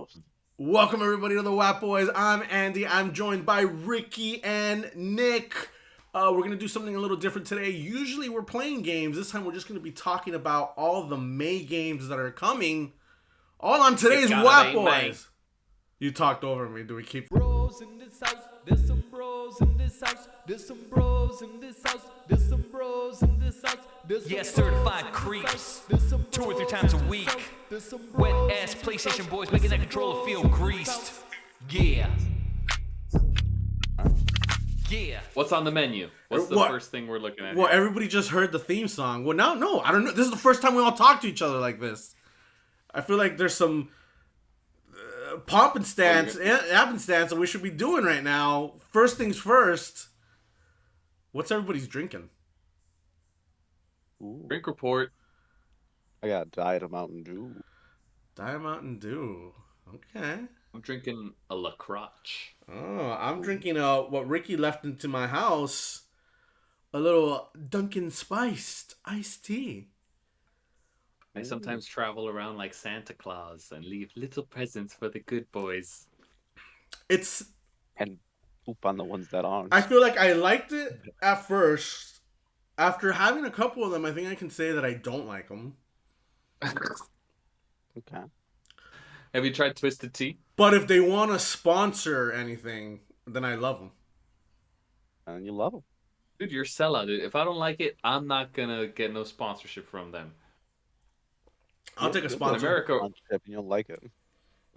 host. Welcome everybody to the WAPBois. I'm Andy. I'm joined by Ricky and Nick. We're going to do something a little different today. Usually we're playing games. This time we're just going to be talking about all the May games that are coming. All on today's WAPBois. You talked over me. Do we keep... Bros in this house, there's some bros in this house, there's some bros in this house, there's some bros in this house, there's some certified creeps, 2 or 3 times a week. Wet ass PlayStation boys making that controller feel greased. Yeah. What's on the menu? What's the first thing we're looking at? Well, everybody just heard the theme song. Well, no, I don't know. This is the first time we all talk to each other like this. I feel like there's some pomp and stance, that we should be doing right now. First things first. What's everybody's drinking? Ooh. Drink report. I got Diet Mountain Dew. Diet Mountain Dew. Okay. I'm drinking a La Croche. Oh, I'm drinking what Ricky left into my house. A little Dunkin' Spiced iced tea. I sometimes travel around like Santa Claus and leave little presents for the good boys. And poop on the ones that aren't. I feel like I liked it at first. After having a couple of them, I think I can say that I don't like them. Okay. Have you tried Twisted Tea? But if they want to sponsor anything, then I love them. And you love them. Dude, you're a sellout. Dude. If I don't like it, I'm not going to get no sponsorship from them. I'll take a sponsor. America, and you'll like it.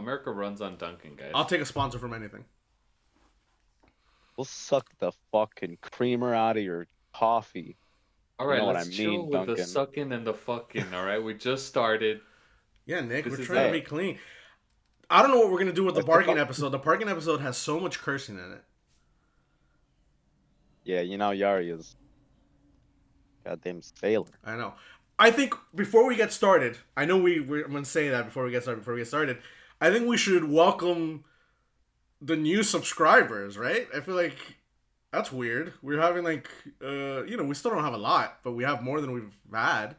America runs on Dunkin', guys. I'll take a sponsor from anything. We'll suck the fucking creamer out of your coffee. All right, you know let's chill with the sucking and the fucking, all right? We just started. Yeah, Nick, we're trying to be clean. I don't know what we're going to do with the bargain episode. The bargain episode has so much cursing in it. Yeah, you know Yari is goddamn sailor. I know. I think before we get started, I know I'm going to say that before we get started, I think we should welcome the new subscribers, right? I feel like that's weird. We're having like, we still don't have a lot, but we have more than we've had.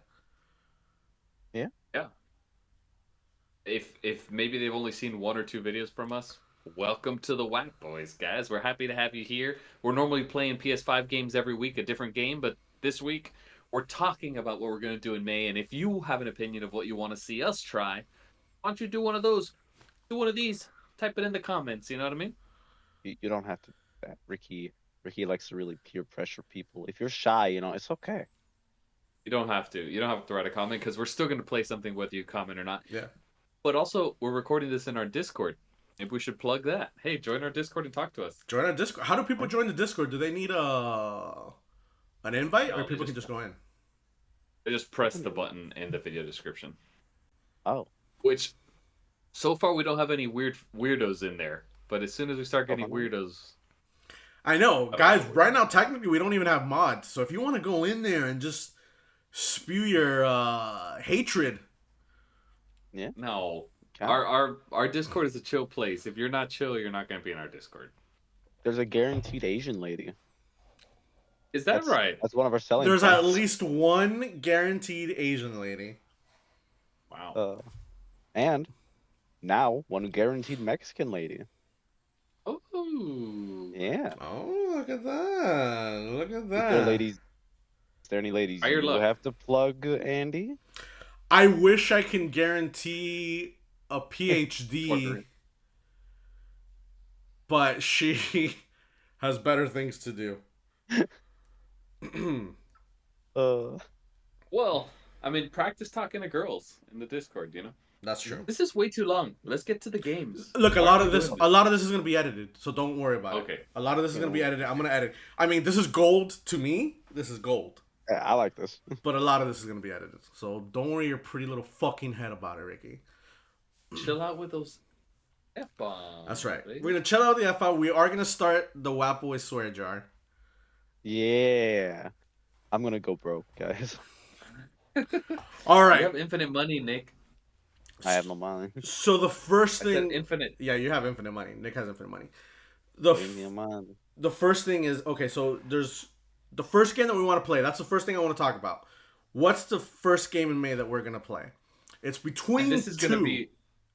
Yeah. Yeah. If maybe they've only seen 1 or 2 videos from us, welcome to the WAPBois, guys. We're happy to have you here. We're normally playing PS5 games every week, a different game, but this week we're talking about what we're going to do in May, and if you have an opinion of what you want to see us try, why don't you do one of those? Do one of these. Type it in the comments, you know what I mean? You don't have to do that. Ricky likes to really peer pressure people. If you're shy, it's okay. You don't have to. You don't have to write a comment, because we're still going to play something whether you comment or not. Yeah. But also, we're recording this in our Discord. Maybe we should plug that. Hey, join our Discord and talk to us. Join our Discord. How do people join the Discord? Do they need an invite, or people can just go in? They just press the button in the video description. Oh. Which, so far, we don't have any weirdos in there. But as soon as we start getting weirdos... I know. Guys, right now, technically, we don't even have mods. So if you want to go in there and just spew your hatred... Yeah. No. Our Discord is a chill place. If you're not chill, you're not going to be in our Discord. There's a guaranteed Asian lady. Is that right? That's one of our selling There's points. at least one guaranteed Asian lady. Wow. And now one guaranteed Mexican lady. Oh. Yeah. Oh, look at that. Look at that. Is there any ladies you have to plug, Andy? I wish I can guarantee a PhD, but she has better things to do. Well, I mean, practice talking to girls in the Discord, That's true. This is way too long. Let's get to the games. Look, a lot of this is going to be edited, so don't worry about it. Okay. A lot of this is going to be edited. I'm going to edit. I mean, this is gold to me. This is gold. Yeah, I like this. But a lot of this is going to be edited. So don't worry your pretty little fucking head about it, Ricky. Chill out with those F-bombs. That's right. Baby. We're going to chill out the F-bomb. We are going to start the WAPBois swear jar. Yeah. I'm going to go broke, guys. All right. You have infinite money, Nick. I have no money. So the first I said thing... infinite. Yeah, you have infinite money. Nick has infinite money. Give me a money. The first thing is... Okay, so there's... The first game that we want to play, that's the first thing I want to talk about. What's the first game in May that we're going to play? It's between And this is two. going to be...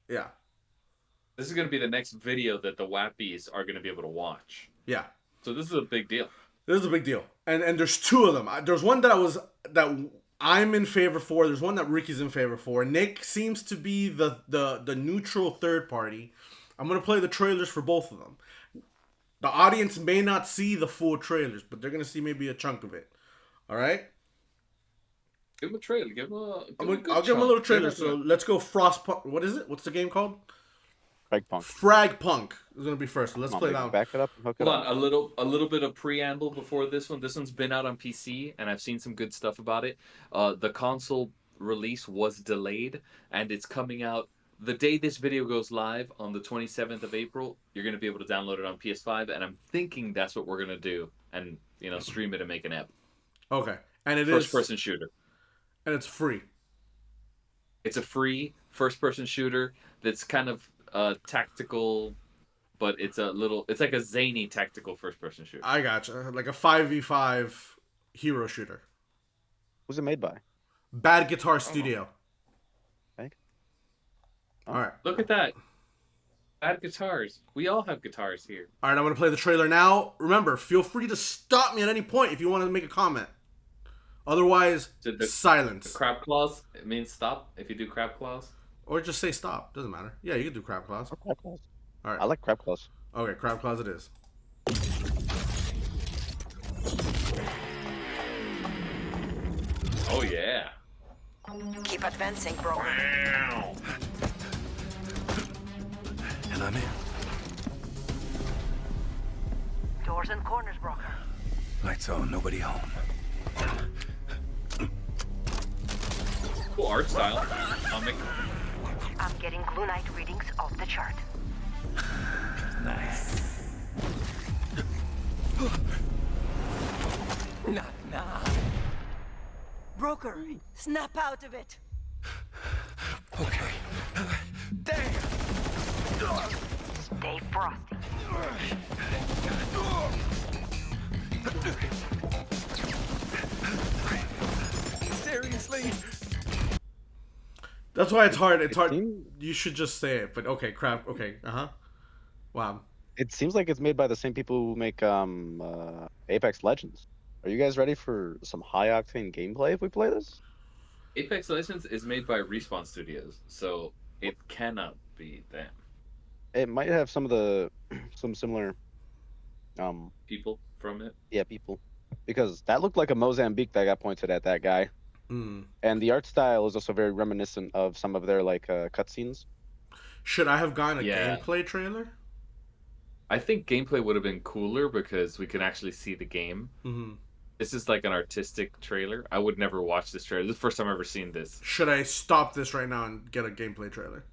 Yeah. This is going to be the next video that the WAPBois are going to be able to watch. Yeah. So this is a big deal. This is a big deal. And there's two of them. There's one that I'm in favor for. There's one that Ricky's in favor for. Nick seems to be the neutral third party. I'm going to play the trailers for both of them. The audience may not see the full trailers, but they're going to see maybe a chunk of it. All right? Give him a trailer. I'll give him a little trailer. So let's go Frostpunk. What is it? What's the game called? Fragpunk. Fragpunk is going to be first. So let's play that one. Back it up and hook it Hold up. on, a little bit of preamble before this one. This one's been out on PC, and I've seen some good stuff about it. The console release was delayed, and it's coming out the day this video goes live on the 27th of April. You're going to be able to download it on PS5, and I'm thinking that's what we're going to do, and stream it and make an app. Okay. And it is First-person shooter. And it's free. It's a free first-person shooter that's kind of tactical, but it's like a zany tactical first-person shooter. I gotcha. Like a 5v5 hero shooter. Who's it made by? Bad Guitar Studio. Okay. All right. Look at that. Bad guitars. We all have guitars here. All right, I'm going to play the trailer now. Remember, feel free to stop me at any point if you want to make a comment. Otherwise, silence. The crab claws, it means stop if you do crab claws. Or just say stop. Doesn't matter. Yeah, you can do crab claws. Crab claws. All right. I like crab claws. Okay, crab claws it is. Oh, yeah. Keep advancing, bro. Wow. And I'm in. Doors and corners, broker. Lights on, nobody home. Cool art style. Comic. I'm getting blue night readings off the chart. Nice. Knock, knock. Broker, snap out of it. Okay. Damn! Stay frosty. Seriously? That's why it's hard. It's hard. seems- You should just say it. But okay, crab. Okay, Wow. It seems like it's made by the same people who make Apex Legends. Are you guys ready for some high octane gameplay if we play this? Apex Legends is made by Respawn Studios, so it cannot be them. It might have some similar People from it. people. Because that looked like a Mozambique that got pointed at that guy. Mm. And the art style is also very reminiscent of some of their cutscenes. Should I have gotten a Yeah. gameplay trailer? I think gameplay would have been cooler because we can actually see the game. Mm-hmm. This is like an artistic trailer. I would never watch this trailer. This is the first time I've ever seen this. Should I stop this right now and get a gameplay trailer?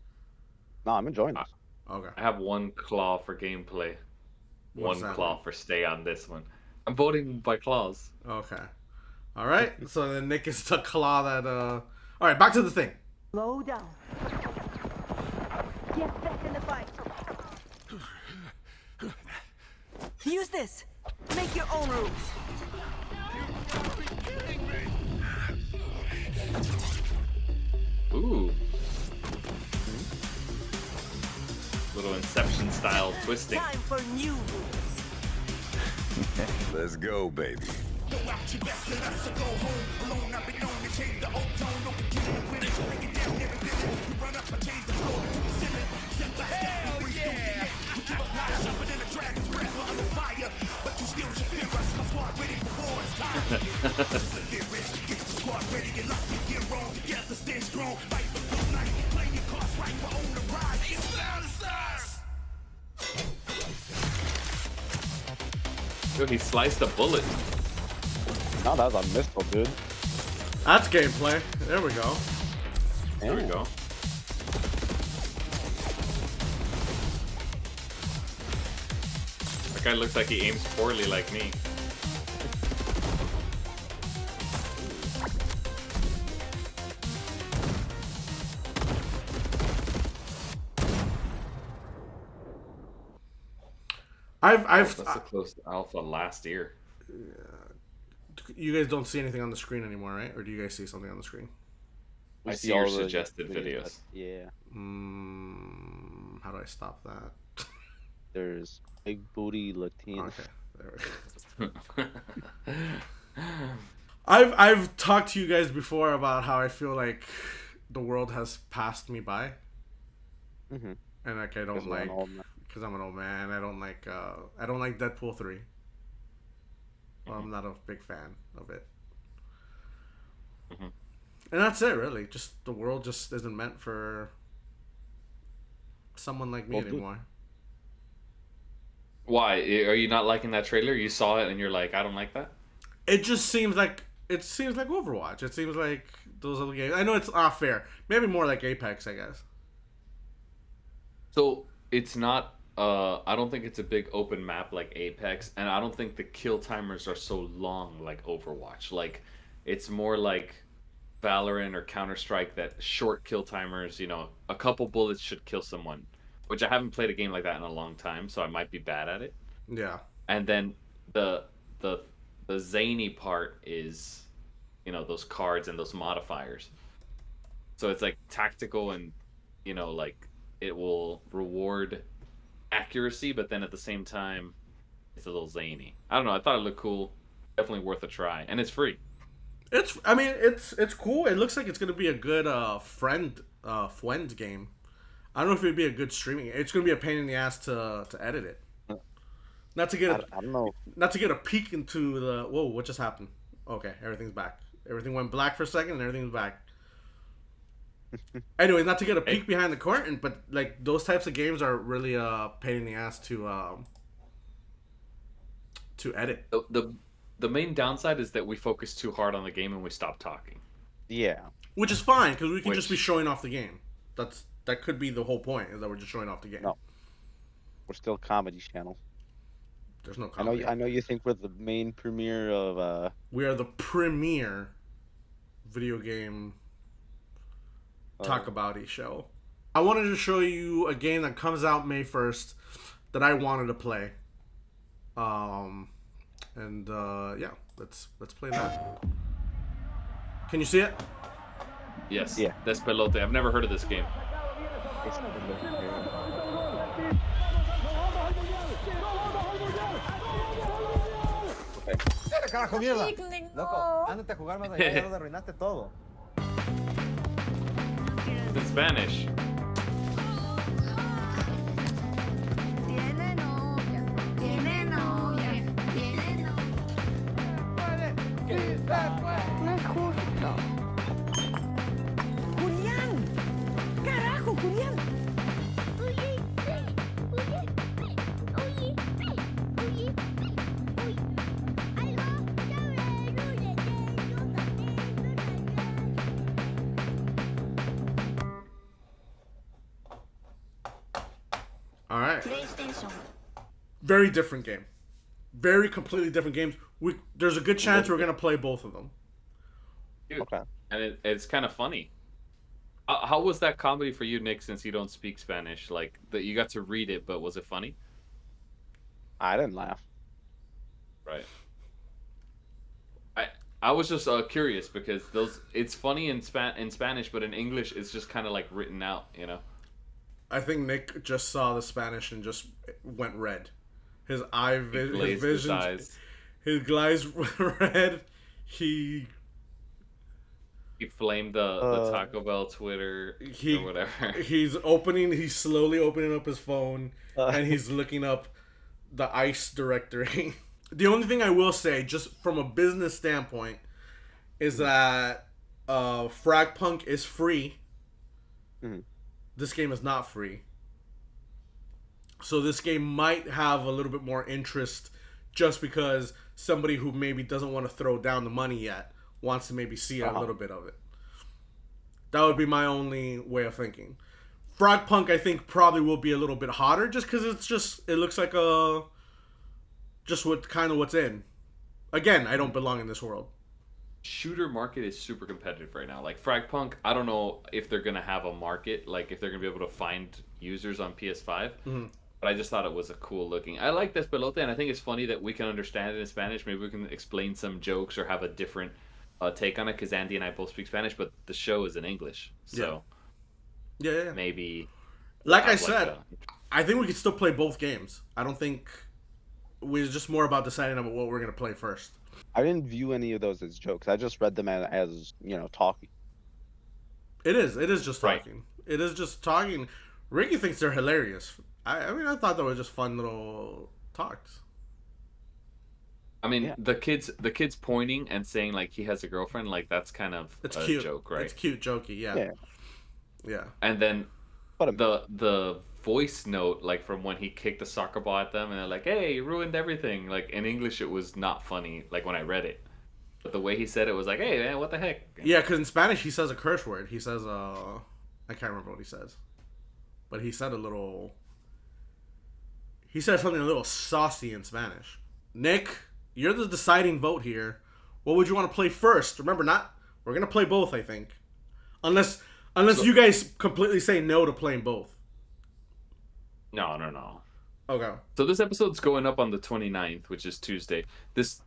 No, I'm enjoying this. Okay. I have one claw for gameplay. What's One that claw mean? for stay on this one. I'm voting by claws. Okay. All right. So then Nick is the claw that. All right. Back to the thing. Slow down. Get back in the fight. Use this. Make your own rules. Ooh. Little Inception style twisting. Time for new rules. Let's go, baby. Dude, he sliced a bullet. No, that was a missile, dude. That's gameplay. There we go. There we Yeah. go. That guy looks like he aims poorly like me. I've. That's a close to alpha last year. You guys don't see anything on the screen anymore, right? Or do you guys see something on the screen? We I see see your all the suggested videos. Yeah. How do I stop that? There's big booty Latina. Okay. There we go. I've talked to you guys before about how I feel like the world has passed me by, Mm-hmm. and like I don't like because I'm an old man. I don't like Deadpool 3. Well, I'm not a big fan of it. Mm-hmm. And that's it, really. Just the world just isn't meant for someone like me anymore. Why? Are you not liking that trailer? You saw it and you're like, I don't like that? It just seems like Overwatch. It seems like those other games. I know it's not fair. Maybe more like Apex, I guess. So it's not. I don't think it's a big open map like Apex, and I don't think the kill timers are so long like Overwatch. Like, it's more like Valorant or Counter Strike, that short kill timers. You know, a couple bullets should kill someone. Which I haven't played a game like that in a long time, so I might be bad at it. Yeah. And then the zany part is, you know, those cards and those modifiers. So it's like tactical, and you know, like it will reward accuracy, but then at the same time it's a little zany. I don't know, I thought it looked cool. Definitely worth a try, and it's free. It's cool. It looks like it's gonna be a good friend game. I don't know if it'd be a good streaming. It's gonna be a pain in the ass to edit it. Not to get I don't know. not to get a peek into the whoa, what just happened? Okay, everything's back. Everything went black for a second and everything's back. Anyway, not to get a peek behind the curtain, but like those types of games are really a pain in the ass to edit. The main downside is that we focus too hard on the game and we stop talking. Yeah. Which is fine because we can just be showing off the game. That could be the whole point, is that we're just showing off the game. No. We're still a comedy channel. There's no comedy. I know you think we're the main premiere of We are the premier video game talk about show. I wanted to show you a game that comes out May 1st that I wanted to play. Yeah, let's play that. Can you see it? Yes. Yeah. Despelote. I've never heard of this game. Carajo, mierda. Loco, ándate a jugar más allá, ya lo arruinaste todo. It's in Spanish. Tiene novia, tiene novia, tiene novia. No es justo. Julián, carajo, Julián. All right. Very different game. Very completely different games. There's a good chance we're gonna play both of them. Dude, Okay. and it's kind of funny. How was that comedy for you, Nick, since you don't speak Spanish? Like, that you got to read it, but was it funny? I didn't laugh. Right. I was just curious because it's funny in Spanish, but in English it's just kind of like written out, you know. I think Nick just saw the Spanish and just went red. His his vision, his glaze red. He flamed the Taco Bell Twitter or whatever. He's slowly opening up his phone and he's looking up the ICE directory. The only thing I will say, just from a business standpoint, is that Fragpunk is free. Mm-hmm. This game is not free. So this game might have a little bit more interest just because somebody who maybe doesn't want to throw down the money yet wants to maybe see a little bit of it. That would be my only way of thinking. Fragpunk, I think, probably will be a little bit hotter just because it looks like what's in. Again, I don't belong in this world. Shooter market is super competitive right now. Like Fragpunk, I don't know if they're gonna have a market, like if they're gonna be able to find users on PS5. Mm-hmm. But I just thought it was a cool looking. I like Despelote, and I think it's funny that we can understand it in Spanish. Maybe we can explain some jokes or have a different take on it, because Andy and I both speak Spanish, but the show is in English. So yeah. maybe Like I have, said, a- I think we could still play both games. I don't think we're just more about deciding about what we're gonna play first. I didn't view any of those as jokes. I just read them as talking. It is. It is just Right. talking. It is just talking. Ricky thinks they're hilarious. I mean, I thought they were just fun little talks. I mean, Yeah. the kids pointing and saying like he has a girlfriend, like that's kind of It's a cute. joke, right? It's cute, jokey. Yeah. Yeah. Yeah. And then But the voice note, like from when he kicked the soccer ball at them, and they're like, "Hey, you ruined everything." Like in English, it was not funny. Like when I read it, but the way he said it was like, "Hey, man, what the heck?" Yeah, because in Spanish he says a curse word. He says, I can't remember what he says, but he said a little. He said something a little saucy in Spanish. Nick, you're the deciding vote here. What would you want to play first? Remember, we're gonna play both. I think, unless you guys completely say no to playing both. No. Okay. So this episode's going up on the 29th, which is Tuesday.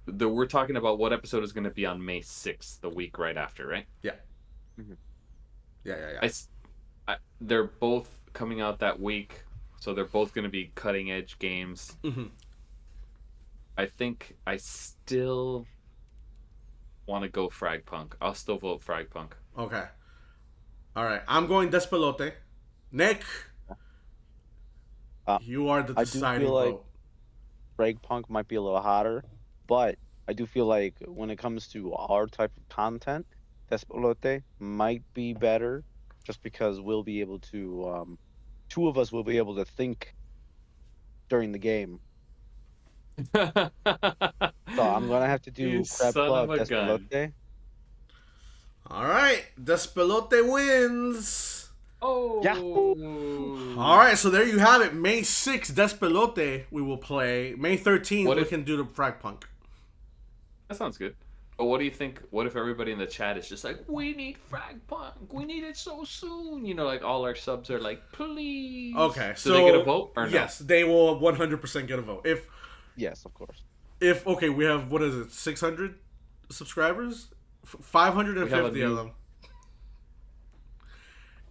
We're talking about what episode is going to be on May 6th, the week right after, right? Yeah. Mhm. Yeah. They're both coming out that week, so they're both going to be cutting edge games. Mm-hmm. I think I still want to go Fragpunk. I'll still vote Fragpunk. Okay. All right. I'm going Despelote. Nick, you are the I do deciding feel like vote. Fragpunk might be a little hotter, but I do feel like when it comes to our type of content, Despelote might be better, just because we'll be able to, two of us will be able to think during the game. So I'm gonna have to do You Crab son Club of a gun. Despelote. All right. Despelote wins. Oh. Yahoo! All right, so there you have it. May 6th, Despelote we will play. May 13th, What we if- can do the Fragpunk. That sounds good. But what do you think? What if everybody in the chat is just like, "We need Fragpunk. We need it so soon." You know, like all our subs are like, "Please." Okay, Do they get a vote or no? Yes, they will 100% get a vote. Yes, of course. If okay, we have, what is it, 600 subscribers? 550 of new- them.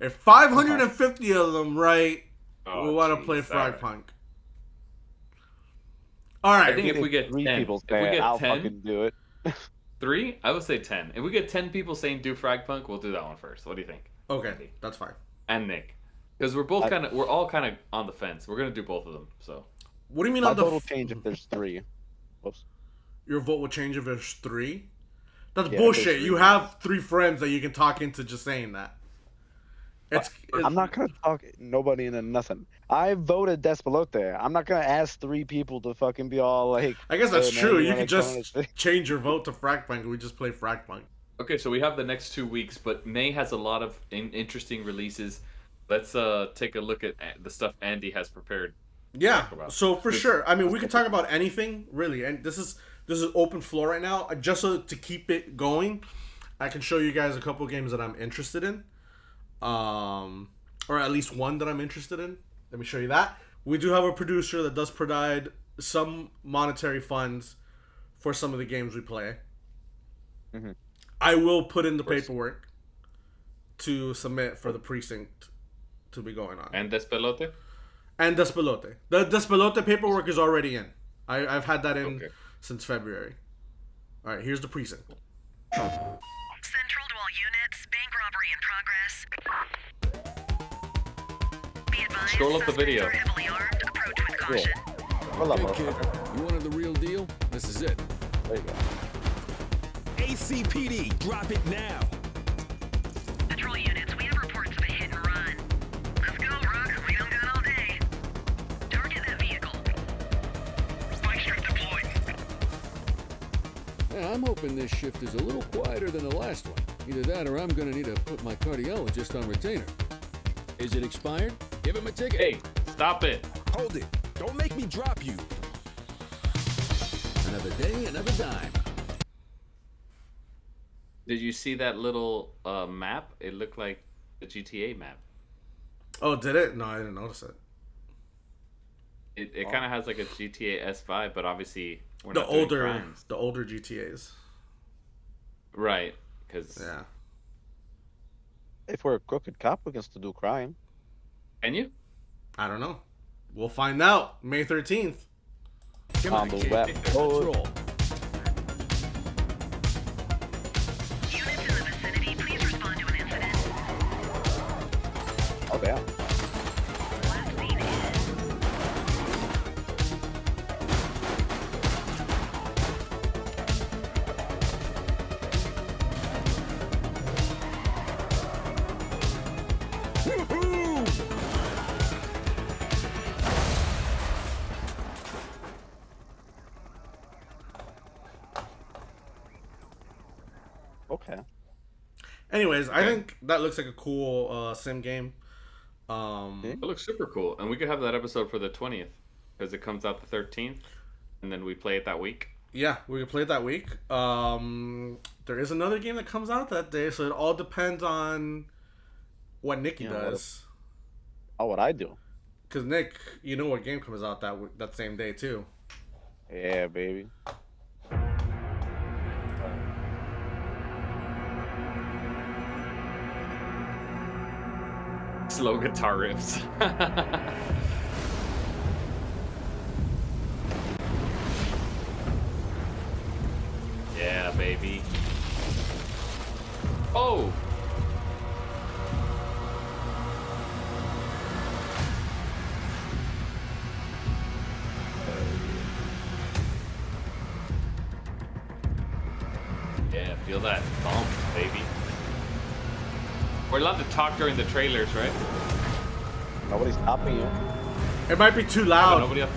If 550 of them, right, Oh, we want to jeez, play all right. Fragpunk. All right. I think if we get three 10, people if we say it, get I'll 10, fucking do it. 3, I would say 10. If we get 10 people saying do Fragpunk, we'll do that one first. What do you think? Okay, that's fine. And Nick, because we're all kind of on the fence. We're gonna do both of them. So What do you mean My on the vote will change if there's 3. Whoops. your vote will change if there's 3? That's Yeah, bullshit. there's You 3. have 3 friends that you can talk into just saying that. I'm not gonna talk nobody into nothing. I voted Despelote. I'm not gonna ask 3 people to fucking be all like. I guess that's "Hey, man, true. You wanna could come just and-" change your vote to Fragpunk and we just play Fragpunk. okay, so we have the next 2 weeks, but May has a lot of interesting releases. Let's take a look at the stuff Andy has prepared. Yeah. talk about. So for sure, I mean, we could talk about anything really, and this is open floor right now. Just so to keep it going, I can show you guys a couple games that I'm interested in, or at least one that I'm interested in. Let me show you that. We do have a producer that does provide some monetary funds for some of the games we play. Mhm. I will put in the paperwork to submit for the Precinct to be going on. And Despelote? And Despelote. The Despelote paperwork is already in. I've had that in Okay. since February. All right, here's the Precinct. Central to all units, bank robbery in progress. Be advised, Scroll up the suspects video. are heavily armed. Approach with caution. Hold on, Hey, kid, motherfucker. you wanted the real deal? This is it. There you go. ACPD, drop it now. Patrol units, we have reports of a hit and run. Let's go, Rook. We don't got all day. Target that vehicle. Spike strip deployed. Yeah, I'm hoping this shift is a little quieter than the last one. Either that or I'm gonna need to put my cardiologist on retainer. Is it expired? Give him a ticket. Hey, stop it. Hold it. Don't make me drop you. Another day, another dime. Did you see that little map? It looked like the GTA map. Oh, did it? No, I didn't notice it. It kind of has like a GTA S vibe, but obviously we're The not doing older, crimes. the older GTA's. Right, because Yeah. If we're a crooked cop, we can still do crime. can you? I don't know. We'll find out May 13th. Come On on, the kid. web. Let's roll. Units in the vicinity, please respond to an incident. Oh damn. Last seen is... Okay. Anyways, I think that looks like a cool sim game. It looks super cool, and we could have that episode for the 20th because it comes out the 13th, and then we play it that week. Yeah, we can play it that week. There is another game that comes out that day, so it all depends on what Nicky does. What I do? Because Nick, you know what game comes out that same day too. Yeah, baby. Slow guitar riffs. Yeah, baby. Oh! Yeah, feel that bump, baby. We're allowed to talk during the trailers, right? Nobody's stopping you. It might be too But loud. nobody else.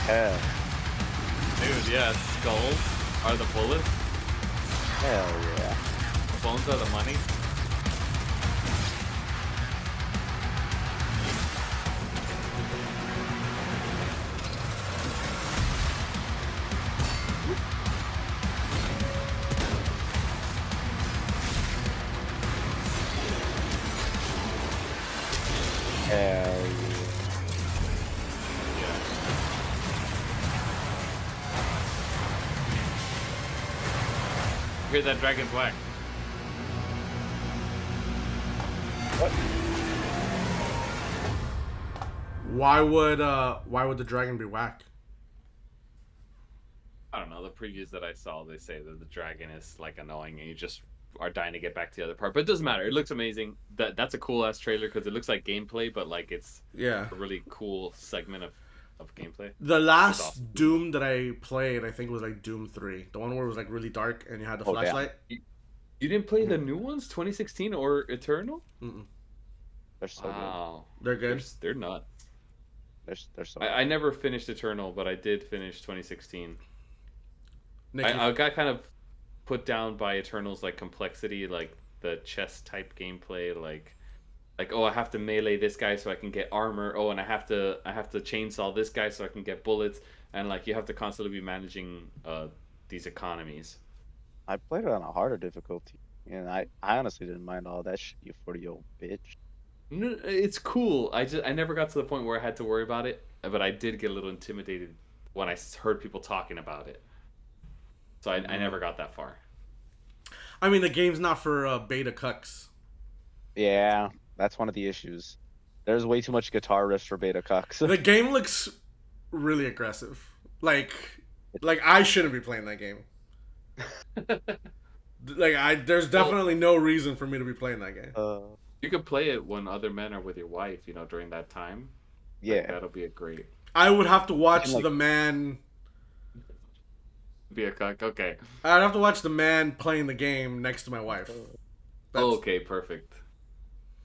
Yeah. Dude, yeah, skulls are the bullets. Hell yeah. Bones are the money. Hell yeah. Hear that dragon's whack. Why would the dragon be whack? I don't know. The previews that I saw, they say that the dragon is like annoying, and you just are dying to get back to the other part. But it doesn't matter. It looks amazing. That's a cool ass trailer because it looks like gameplay, but like it's Yeah. a really cool segment of gameplay. The last awesome. Doom that I played, I think, was like Doom 3. The one where it was like really dark and you had the Oh, damn. flashlight. You didn't play the new ones, 2016 or Eternal? Mm-mm. They're so Wow, They're good. they're nuts. good. They're so I never finished Eternal, but I did finish 2016. Nicky, I got kind of put down by Eternal's like complexity, like the chess type gameplay, like oh, I have to melee this guy so I can get armor. Oh, and I have to chainsaw this guy so I can get bullets, and like you have to constantly be managing these economies. I played it on a harder difficulty, and I honestly didn't mind all that shit, you 40-year-old bitch. No, it's cool. I never got to the point where I had to worry about it, but I did get a little intimidated when I heard people talking about it. So I never got that far. I mean, the game's not for beta cucks. Yeah, that's one of the issues. There's way too much guitar riffs for beta cucks. The game looks really aggressive. Like I shouldn't be playing that game. There's definitely no reason for me to be playing that game. You could play it when other men are with your wife, during that time. Yeah. Like, that'll be a great... I would have to watch the man... Be a cuck, okay. I'd have to watch the man playing the game next to my wife. Okay, perfect.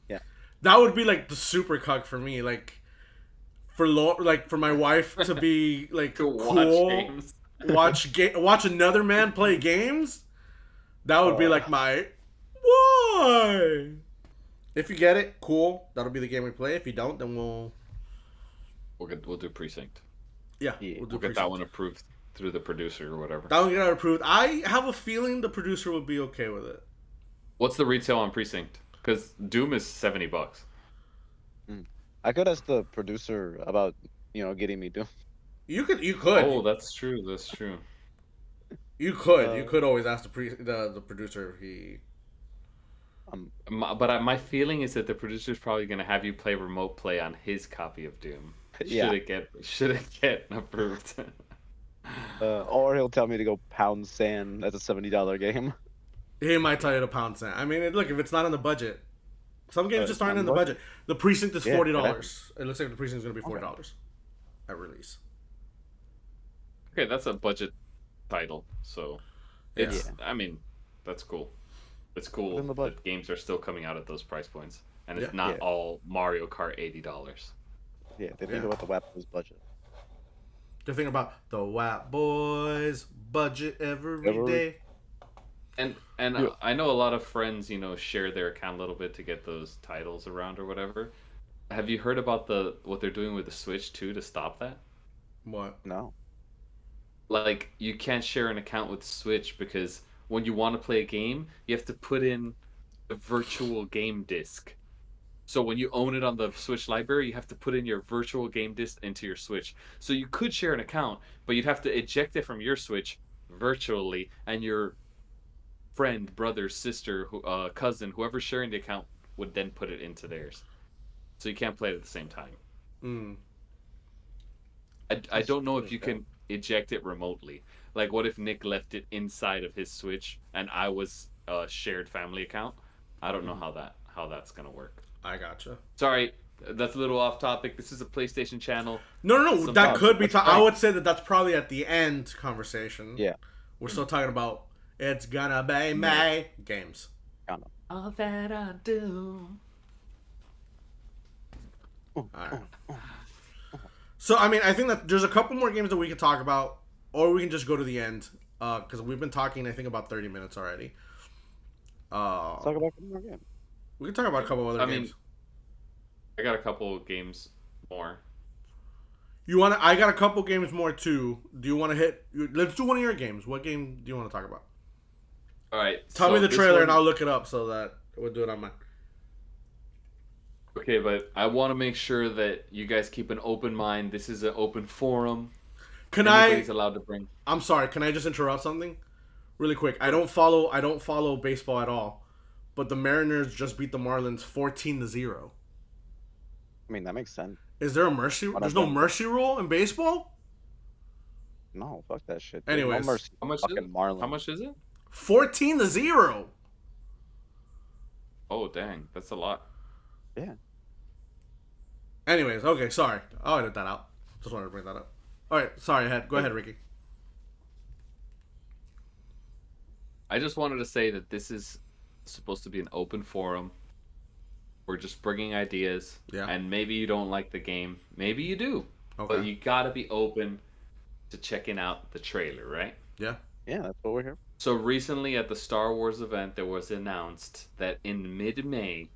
Yeah. That would be like the super cuck for me. Like for my wife to be like To cool, watch games. watch another man play games. That would be like my why. If you get it, cool. That'll be the game we play. If you don't, then we'll do Precinct. Yeah, We'll get that one approved through the producer or whatever. That one get approved. I have a feeling the producer would be okay with it. What's the retail on Precinct? Because Doom is $70. I could ask the producer about getting me Doom. You could. Oh, that's true. That's true. You could always ask the producer if he. But my feeling is that the producer's probably going to have you play remote play on his copy of Doom. Yeah. Should it get approved? Or he'll tell me to go pound sand. That's a $70 game. He might tell you to pound sand. I mean, look, if it's not in the budget, some games just aren't in the budget. The Precinct is $40. It looks like the Precinct is going to be $40 at release. Okay, that's a budget title, so it's. I mean, that's cool. It's cool that games are still coming out at those price points, and it's not all Mario Kart $80. Yeah, they think about the WAPBois budget. They think about the WAPBois budget every day. And I know a lot of friends, share their account a little bit to get those titles around or whatever. Have you heard about what they're doing with the Switch too to stop that? What? No. Like, you can't share an account with Switch because when you want to play a game, you have to put in a virtual game disc. So when you own it on the Switch library, you have to put in your virtual game disc into your Switch. So you could share an account, but you'd have to eject it from your Switch virtually, and your friend, brother, sister, cousin, whoever's sharing the account would then put it into theirs. So you can't play it at the same time. I don't know if you can eject it remotely. Like, what if Nick left it inside of his Switch and I was a shared family account? I don't know how that's gonna work. I gotcha. Sorry, that's a little off topic. This is a PlayStation channel. No, that could be. I would say that's probably at the end conversation. Yeah, we're still talking about it's gonna be my games. All that I do. All right. So, I mean, I think that there's a couple more games that we could talk about, or we can just go to the end, because we've been talking, I think, about 30 minutes already. Let's talk about more games. We can talk about a couple other games. I got a couple of games more. I got a couple games more, too. Do you want to hit... Let's do one of your games. What game do you want to talk about? All right. Tell me the trailer, and I'll look it up so that we'll do it on mine. Okay, but I want to make sure that you guys keep an open mind. This is an open forum. Anybody's allowed to bring. I'm sorry. Can I just interrupt something, really quick? I don't follow baseball at all, but the Mariners just beat the Marlins 14-0. I mean, that makes sense. Is there a mercy? There's no mercy rule in baseball. No, fuck that shit. Anyways, no mercy. How much is it? 14-0. Oh dang, that's a lot. Yeah. Anyways, okay, sorry. I'll edit that out. Just wanted to bring that up. All right, sorry. Go ahead, Ricky. I just wanted to say that this is supposed to be an open forum. We're just bringing ideas. Yeah. And maybe you don't like the game. Maybe you do. Okay. But you gotta be open to checking out the trailer, right? Yeah. Yeah, that's what we're here. So recently at the Star Wars event, there was announced that in mid-May,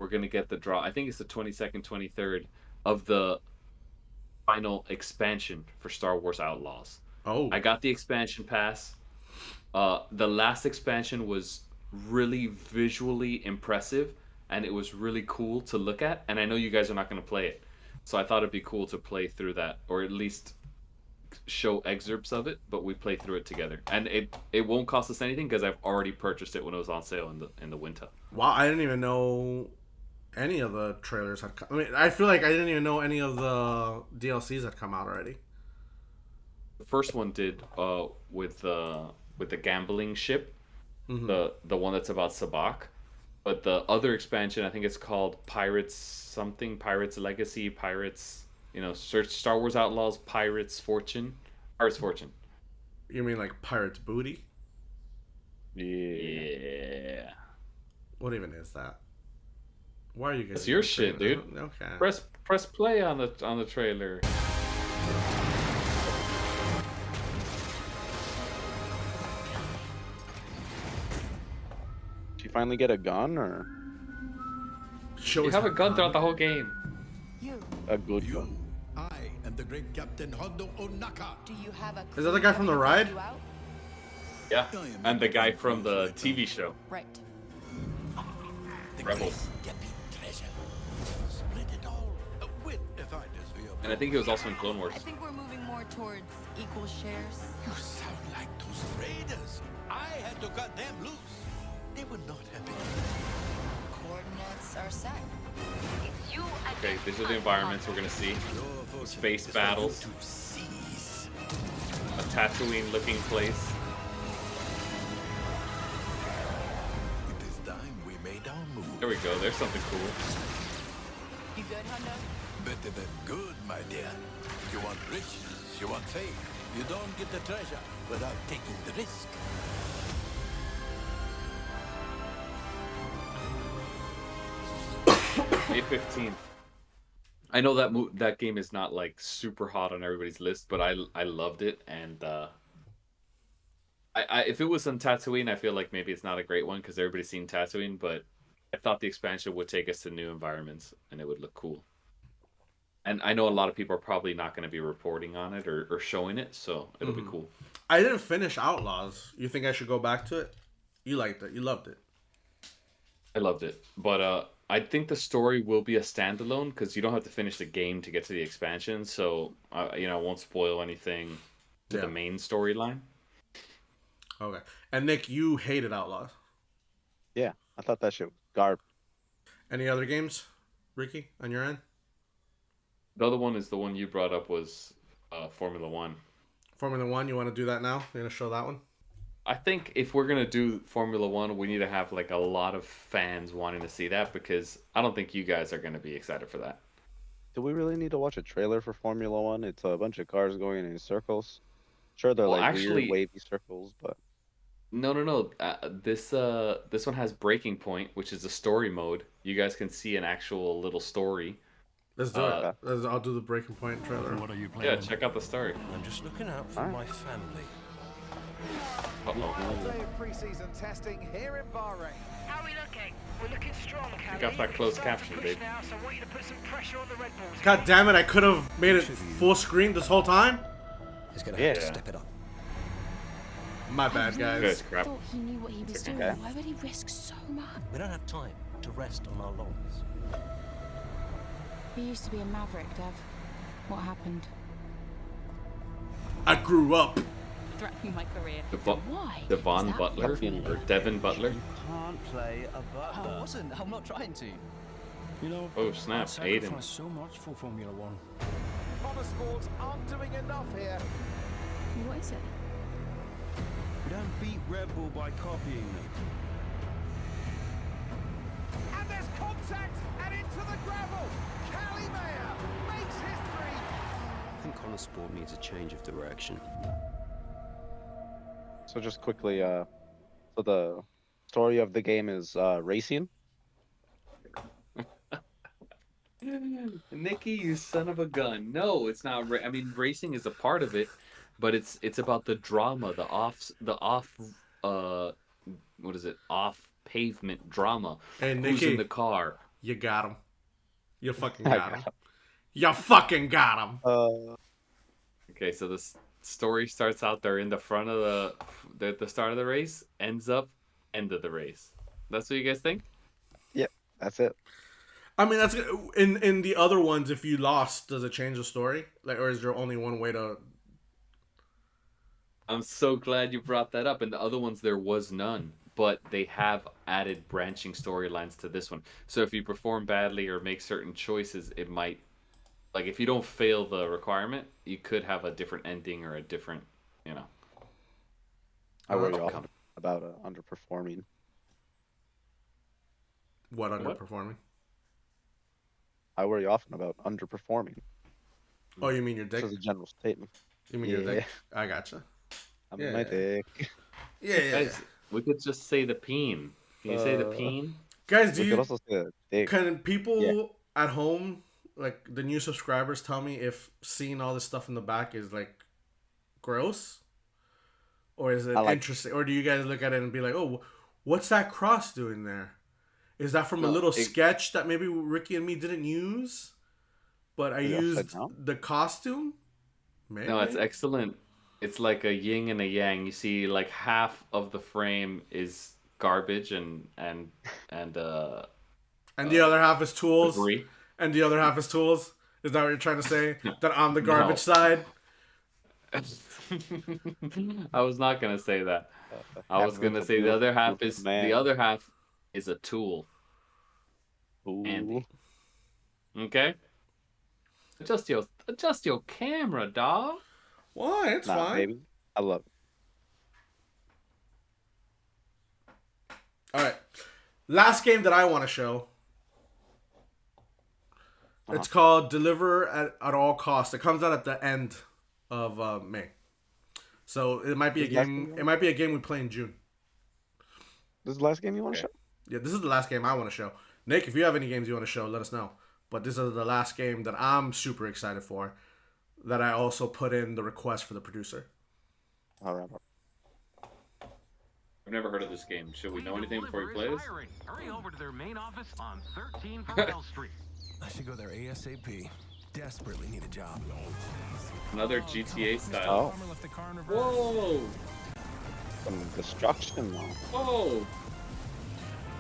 we're going to get the draw. I think it's the 22nd, 23rd of the final expansion for Star Wars Outlaws. Oh. I got the expansion pass. The last expansion was really visually impressive, and it was really cool to look at. And I know you guys are not going to play it. So I thought it'd be cool to play through that, or at least show excerpts of it, but we play through it together. And it won't cost us anything because I've already purchased it when it was on sale in the winter. Wow, I didn't even know any of the trailers had come. I mean, I feel like I didn't even know any of the DLCs had come out already. The first one did with the gambling ship, the one that's about Sabak. But the other expansion, I think it's called Pirates something, Pirates Legacy, Pirates, search Star Wars Outlaws, Pirates Fortune. You mean like Pirates Booty? Yeah. What even is that? Why are you guys? It's your shit, dude. Okay. Press play on the trailer. Did you finally get a gun, or? You have a gun throughout the whole game. A good gun. I am the great Captain Hondo Onaka. Do you have a? Is that the guy from the ride? Yeah, and the guy from the TV show. Right. Rebels. treasure. Split it all with the fighters for your. And I think he was also in Clone Wars. I think we're moving more towards equal shares. You sound like those raiders. I had to cut them loose. They were not happy. Coordinates are set. It's you Okay, against these are the us, environments we're gonna see. Your fortune Space is for battles. you to seize. A Tatooine-looking place. It is time we made our move. There we go. There's something cool. You good, Hundo? Better than good, my dear. You want riches, you want fame. You don't get the treasure without taking the risk. May 15th. I know that that game is not like super hot on everybody's list, but I loved it, and if it was on Tatooine, I feel like maybe it's not a great one because everybody's seen Tatooine, but I thought the expansion would take us to new environments and it would look cool. And I know a lot of people are probably not going to be reporting on it or showing it, so it'll be cool. I didn't finish Outlaws. You think I should go back to it? You liked it. You loved it. I loved it, but I think the story will be a standalone because you don't have to finish the game to get to the expansion. So I won't spoil anything to the main storyline. Okay. And Nick, you hated Outlaws. Yeah, I thought that shit was garbage. Any other games, Ricky, on your end? The other one is the one you brought up was Formula One. Formula One, you want to do that now? You're going to show that one? I think if we're gonna do Formula One, we need to have like a lot of fans wanting to see that because I don't think you guys are gonna be excited for that. Do we really need to watch a trailer for Formula One? It's a bunch of cars going in circles. Sure, they're Well, like actually- weird wavy circles, but No. This one has Breaking Point, which is a story mode. You guys can see an actual little story. Let's do it. I'll do the Breaking Point trailer. What are you playing? Yeah, check out the story. I'm just looking out for my family. Uh-oh. Day of pre-season testing here in Bahrain. How are we looking? We're looking strong, Kelly. got that closed Start to caption, push babe. Now, so I want you to put some pressure on the Red Bulls. God damn it, I could have made it full screen this whole time? He's gonna have to step it up. My bad, guys. Guys, crap. I thought he knew what he was doing. okay. Why would he risk so much? We don't have time to rest on our laurels. You used to be a maverick, Dev. What happened? I grew up. Threatening my career. Why? Devon Is that Butler or Devin Butler. Can't play a butler. I wasn't. I'm not trying to. You know, Oh snap, I'd Aiden. sacrifice so much for Formula One. Motorsports aren't doing enough here. What is it? We don't beat Red Bull by copying them. And there's contact and into the gravel. Cali Mayer makes history. I think Connor Sport needs a change of direction. so just quickly, so the story of the game is racing. Nikki, you son of a gun. No, it's not. I mean, racing is a part of it, but it's about the drama, the off, what is it? Off pavement drama. Hey, Who's Nikki, in the car? you got him. You fucking got him. You fucking got him. Okay, so this story starts out. They're in the front of the start of the race. Ends up end of the race. That's what you guys think? Yeah, that's it. I mean, that's in the other ones. If you lost, does it change the story? Like, or is there only one way to? I'm so glad you brought that up. And the other ones, there was none. But they have added branching storylines to this one. So if you perform badly or make certain choices, it might... Like, if you don't fail the requirement, you could have a different ending or a different, I worry outcome. often about underperforming. What underperforming? I worry often about underperforming. Oh, you mean your dick? This is a general statement. You mean your dick? I gotcha. I mean my dick. Yeah. Guys, we could just say the peen. Can you say the peen? Guys, We could also say the dick. can people at home, like the new subscribers, tell me if seeing all this stuff in the back is like gross, or is it interesting, or do you guys look at it and be like, "Oh, what's that cross doing there? Is that from a little sketch that maybe Ricky and me didn't use, but I used the costume?" Maybe. No, it's excellent. It's like a yin and a yang. You see, like half of the frame is garbage and And the other half is tools. Agree. And the other half is tools. Is that what you're trying to say? That I'm the No. garbage side? I was not gonna say that. I was gonna say the other half is a tool. Andy. Okay. Adjust your camera, dog. Why? It's fine. Baby. I love it. All right. Last game that I want to show. It's called Deliver at All Costs. It comes out at the end of May. So it might be a game. It might be a game we play in June. This is the last game you want to show? Yeah, this is the last game I want to show. Nick, if you have any games you want to show, let us know. But this is the last game that I'm super excited for. That I also put in the request for the producer. All right. I've never heard of this game. Should we know anything before we play this? Hurry over to their main office on 13 Farrell Street. I should go there ASAP. Desperately need a job. Another GTA style. Whoa! Some destruction, though. Whoa!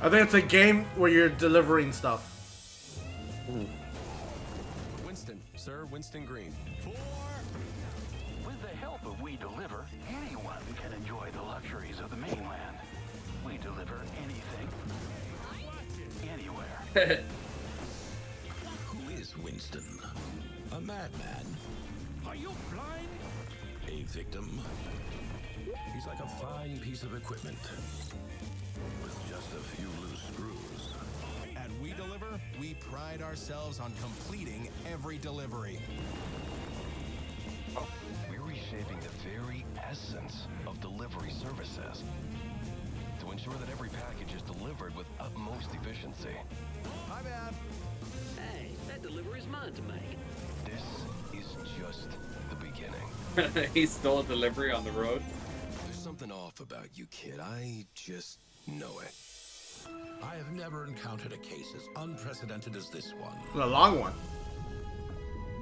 I think it's a game where you're delivering stuff. Winston, sir, Winston Green. With the help of We Deliver, anyone can enjoy the luxuries of the mainland. We deliver anything, anywhere. Who is Winston? A madman? Are you blind? A victim? He's like a fine piece of equipment with just a few loose screws. At We Deliver, we pride ourselves on completing every delivery. We're reshaping the very essence of delivery services to ensure that every package is delivered with utmost efficiency. My bad. Hey, that delivery's mine to make. This is just the beginning. He stole a delivery on the road. There's something off about you, kid. I just know it. I have never encountered a case as unprecedented as this one. A long one.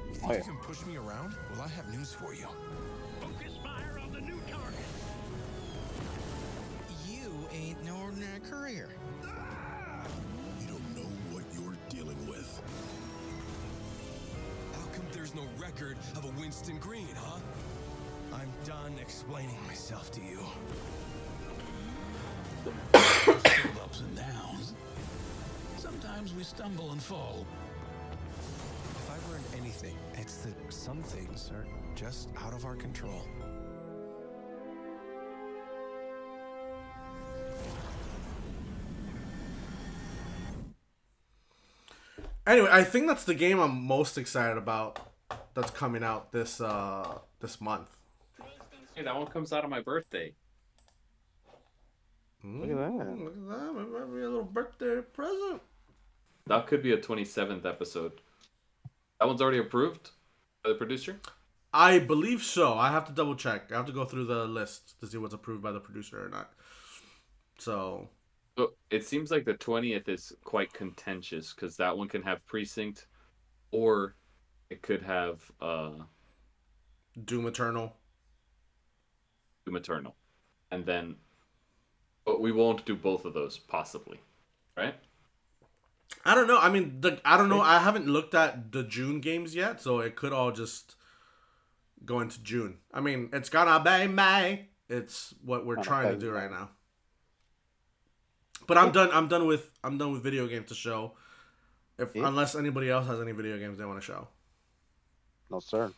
You think you can push me around? Well, I have news for you. Focus fire on the new target. You ain't no ordinary courier. You don't know what you're dealing with. How come there's no record of a Winston Green, huh? I'm done explaining myself to you. Still ups and downs. Sometimes we stumble and fall. If I've learned anything, it's that some things are just out of our control. Anyway, I think that's the game I'm most excited about that's coming out this month. Hey, that one comes out on my birthday. Look at that. Look at that. It might be a little birthday present. That could be a 27th episode. That one's already approved by the producer? I believe so. I have to double check. I have to go through the list to see what's approved by the producer or not. So it seems like the 20th is quite contentious because that one can have Precinct or it could have Doom Eternal. And then but we won't do both of those possibly. Right? I don't know. I mean, I don't know. I haven't looked at the June games yet, so it could all just go into June. I mean, it's gonna be May. It's what we're trying to do right now. But I'm done. I'm done with video games to show. Unless anybody else has any video games they want to show. No, sir.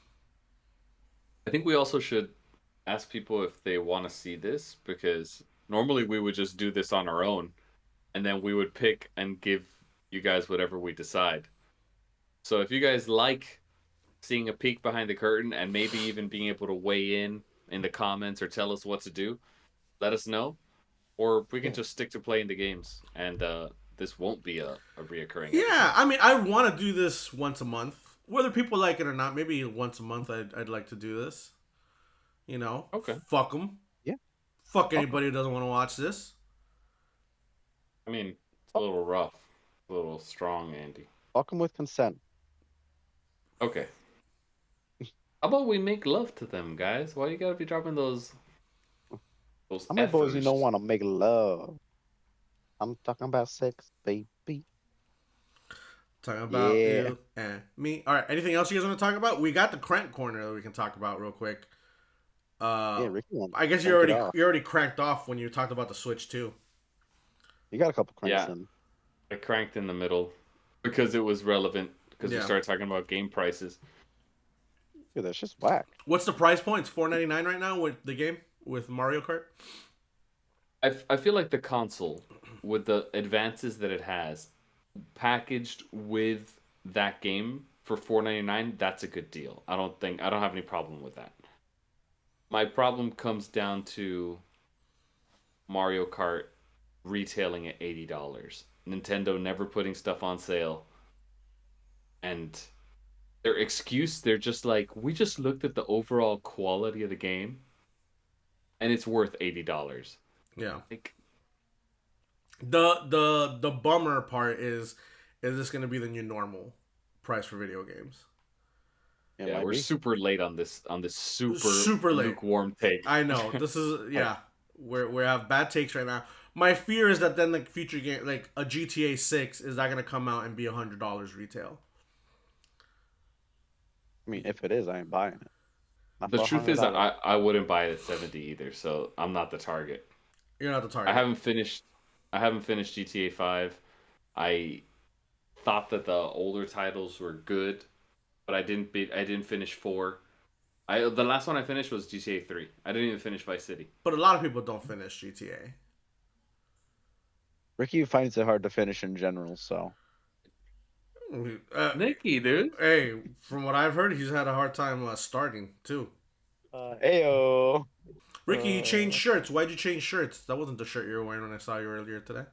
I think we also should ask people if they want to see this because normally we would just do this on our own, and then we would pick and give you guys whatever we decide. So if you guys like seeing a peek behind the curtain and maybe even being able to weigh in the comments or tell us what to do, let us know. Or we can just stick to playing the games and this won't be a reoccurring episode. Yeah, I mean, I want to do this once a month. Whether people like it or not, maybe once a month I'd like to do this. You know? Okay. Fuck them. Yeah. Fuck anybody who doesn't want to watch this. I mean, it's a little rough. A little strong, Andy. Fuck them with consent. Okay. How about we make love to them, guys? Why you gotta be dropping those How many boys you F's? don't want to make love? I'm talking about sex, baby. Talking about Yeah. you and me. All right. Anything else you guys want to talk about? We got the crank corner that we can talk about real quick. Yeah, Ricky wants I to guess crank it off. you already cranked off when you talked about the Switch too. You got a couple cranks Yeah. in. I cranked in the middle because it was relevant because we Yeah. started talking about game prices. Dude, that's just whack. What's the price point? It's $4.99 right now with the game with Mario Kart. I feel like the console, with the advances that it has, packaged with that game for $4.99, that's a good deal. I don't have any problem with that. My problem comes down to Mario Kart retailing at $80. Nintendo never putting stuff on sale. And their excuse, they're just like, we just looked at the overall quality of the game and it's worth $80. Yeah. Like, The bummer part is this going to be the new normal price for video games? Yeah, we're super late on this Super late. lukewarm take. I know. This is we have bad takes right now. My fear is that then the future game, like a GTA 6, is not going to come out and be $100 retail. I mean, if it is, I ain't buying it. Not The for truth is, $100. I wouldn't buy it at 70 either, so I'm not the target. You're not the target. I haven't finished GTA 5. I thought that the older titles were good, but I didn't finish 4. The last one I finished was GTA 3. I didn't even finish Vice City. But a lot of people don't finish GTA. Ricky finds it hard to finish in general, so. Nicky, dude. Hey, from what I've heard, he's had a hard time starting too. Ayo. Ricky, you changed shirts. Why'd you change shirts? That wasn't the shirt you were wearing when I saw you earlier today.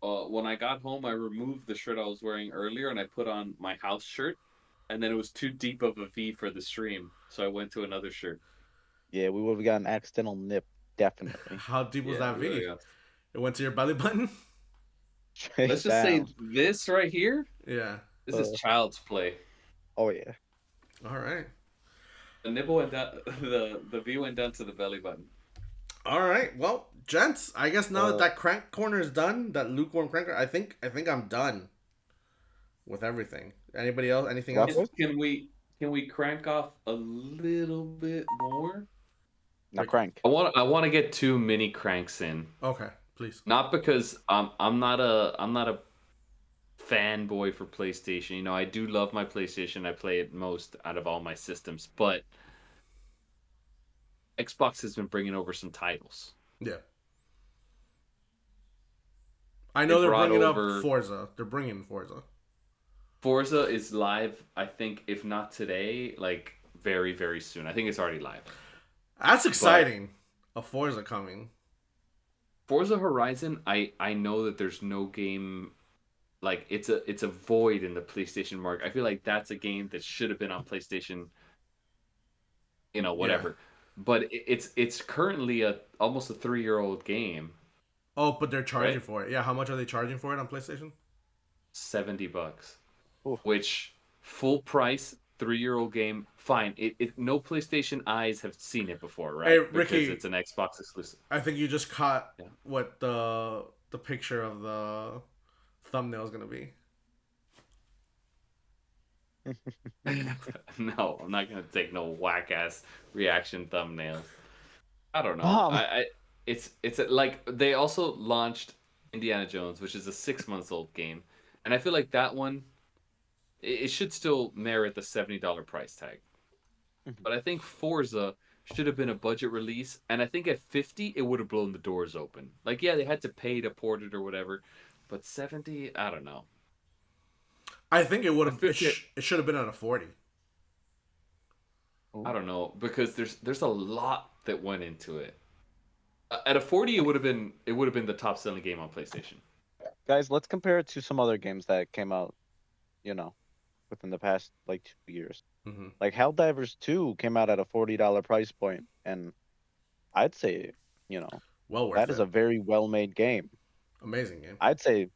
When I got home, I removed the shirt I was wearing earlier and I put on my house shirt, and then it was too deep of a V for the stream, so I went to another shirt. Yeah, we would have got an accidental nip, definitely. How deep was that V? Really, yeah. It went to your belly button? Let's just say this right here. Yeah. This is child's play. Oh yeah. All right. The nipple went down. The V went down to the belly button. All right. Well, gents, I guess now that crank corner is done, that lukewarm crank, I think I'm done with everything. Anybody else? Anything else? Can we crank off a little bit more? Not crank. I want to get 2 mini cranks in. Okay, please. Not because I'm not a fanboy for PlayStation. You know, I do love my PlayStation. I play it most out of all my systems, but Xbox has been bringing over some titles. Yeah. I know they're bringing up Forza. They're bringing Forza. Forza is live, I think, if not today, like very, very soon. I think it's already live. That's exciting. A Forza coming. Forza Horizon, I know that there's no game, like it's a void in the PlayStation market. I feel like that's a game that should have been on PlayStation, you know, whatever. Yeah. But it's currently almost a 3-year-old game. Oh, but they're charging for it. Yeah, how much are they charging for it on PlayStation? $70. Ooh. Which full price 3-year-old game, fine. It no PlayStation eyes have seen it before, right? Hey, Ricky, because it's an Xbox exclusive. I think you just caught what the picture of the thumbnail is gonna be. No, I'm not gonna take no whack ass reaction thumbnails. I don't know. It's like they also launched Indiana Jones, which is a 6-month-old game, and I feel like that one it should still merit the $70 price tag. But I think Forza should have been a budget release, and I think at $50 it would have blown the doors open. Like, yeah, they had to pay to port it or whatever, but $70, I don't know. I think it would have. It should have been at a $40. I don't know, because there's a lot that went into it. At a $40, it would have been the top selling game on PlayStation. Guys, let's compare it to some other games that came out, you know, within the past like 2 years. Mm-hmm. Like Helldivers 2 came out at a $40 price point, and I'd say, you know, well worth that is a very well-made game. Amazing game. I'd say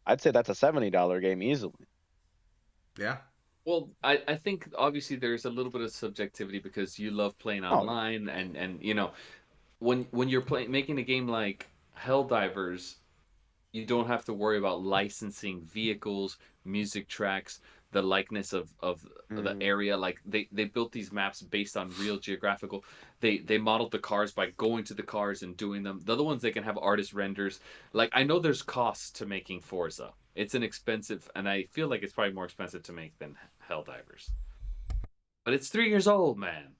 that's a $70 game easily. Yeah. Well, I think obviously there's a little bit of subjectivity because you love playing online, and you know, when you're making a game like Helldivers, you don't have to worry about licensing vehicles, music tracks, the likeness of the area. Like they built these maps based on real geographical. They modeled the cars by going to the cars and doing them. The other ones they can have artist renders. Like I know there's costs to making Forza. It's an expensive, and I feel like it's probably more expensive to make than Helldivers. But it's 3 years old, man.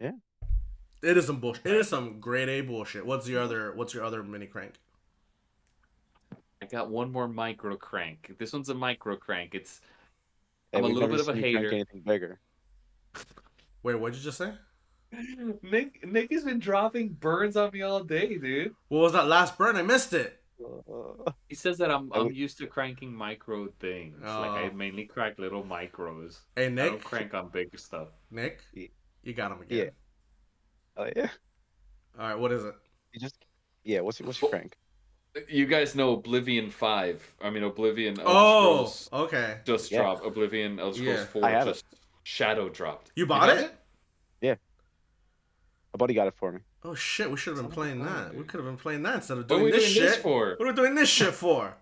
Yeah. It is some bullshit. It is some grade A bullshit. What's your other mini crank? I got one more micro crank. This one's a micro crank. Hey, I'm a we've little never bit of a seen you crank hater. anything bigger. Wait, what'd you just say? Nick has been dropping burns on me all day, dude. What was that last burn? I missed it. He says that I'm used to cranking micro things. Like I Oh. mainly crank little micros. Hey, I Nick. don't crank on big stuff. Nick, you got him Yeah. again. Oh yeah. All right, what is it? You just. Yeah. What's your crank? You guys know Oblivion 5. I mean Oblivion Elder Oh, Scrolls okay. just Yeah. dropped. Oblivion Elder Scrolls Yeah. 4 I have just shadow dropped. You bought got it? Yeah. A buddy got it for me. Oh shit, we should have been playing that. We could have been playing that instead of What are doing we this doing shit. this for? What are we doing this shit for?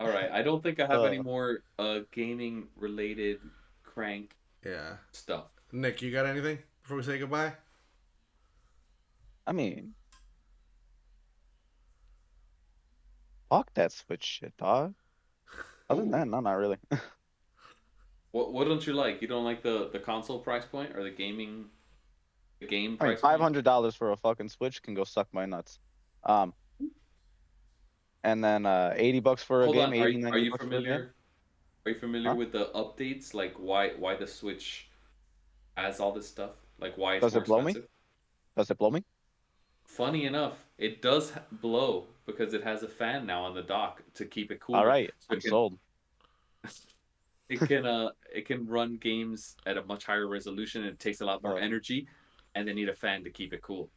All right, I don't think I have any more gaming related crank Yeah. stuff. Nick, you got anything before we say goodbye? I mean, fuck that Switch shit, dog. Other than that, no, not really. What don't you like? You don't like the console price point or the game I mean, price point? $500 for a fucking Switch can go suck my nuts. And then $80 for a Hold game. on, 80, are 90 you bucks for a game. familiar? Are you familiar Huh? with the updates? Like why the Switch has all this stuff? Like why it's Does more it blow me? expensive? Does it blow me? Funny enough, it does blow because it has a fan now on the dock to keep it cool. All right, So I'm sold. it can run games at a much higher resolution and it takes a lot more Oh. energy, and they need a fan to keep it cool.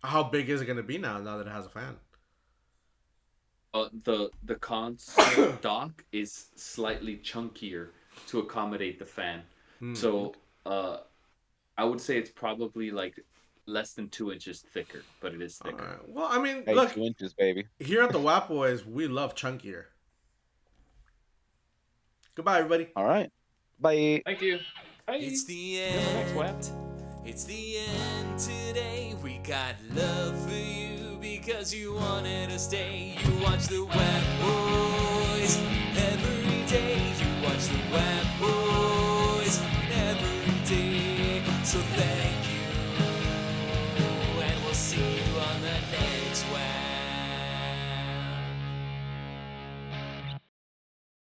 How big is it going to be now that it has a fan? The console dock is slightly chunkier to accommodate the fan. So I would say it's probably like less than 2 inches thicker, but it is thicker. Alright. Well, I mean, Hey, look, 2 inches, baby. here at the WAPBois, we love chunkier. Goodbye, everybody. All right. Bye. Thank you. Bye. It's the Next end. web. It's the end today. We got love for you because you wanted to stay. You watch the WAPBois every day. You watch the WAPBois.